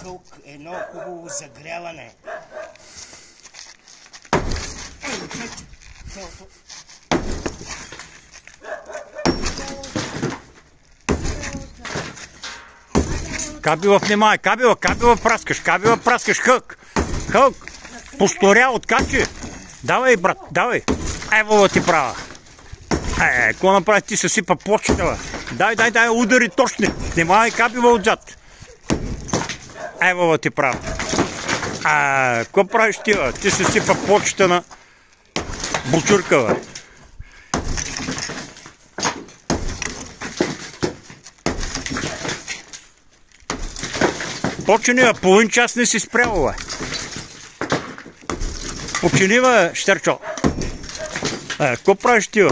Хълк, едно хубаво загряване. Кабела внимай, кабела праскаш, Хълк, посторя, откачи. Давай, брат, давай. Ево ти права. Какво направи, ти съсипа почта, бе. Дай, удари точни. Внимавай, кабела отзад. Ево ти права. Какво правиш ти, бе? Ти съсипа почта на бучурка, бе. Почини, бе, половин час не си спрял, бе. Почини, бе, щерчо. Какво правиш ти, бе?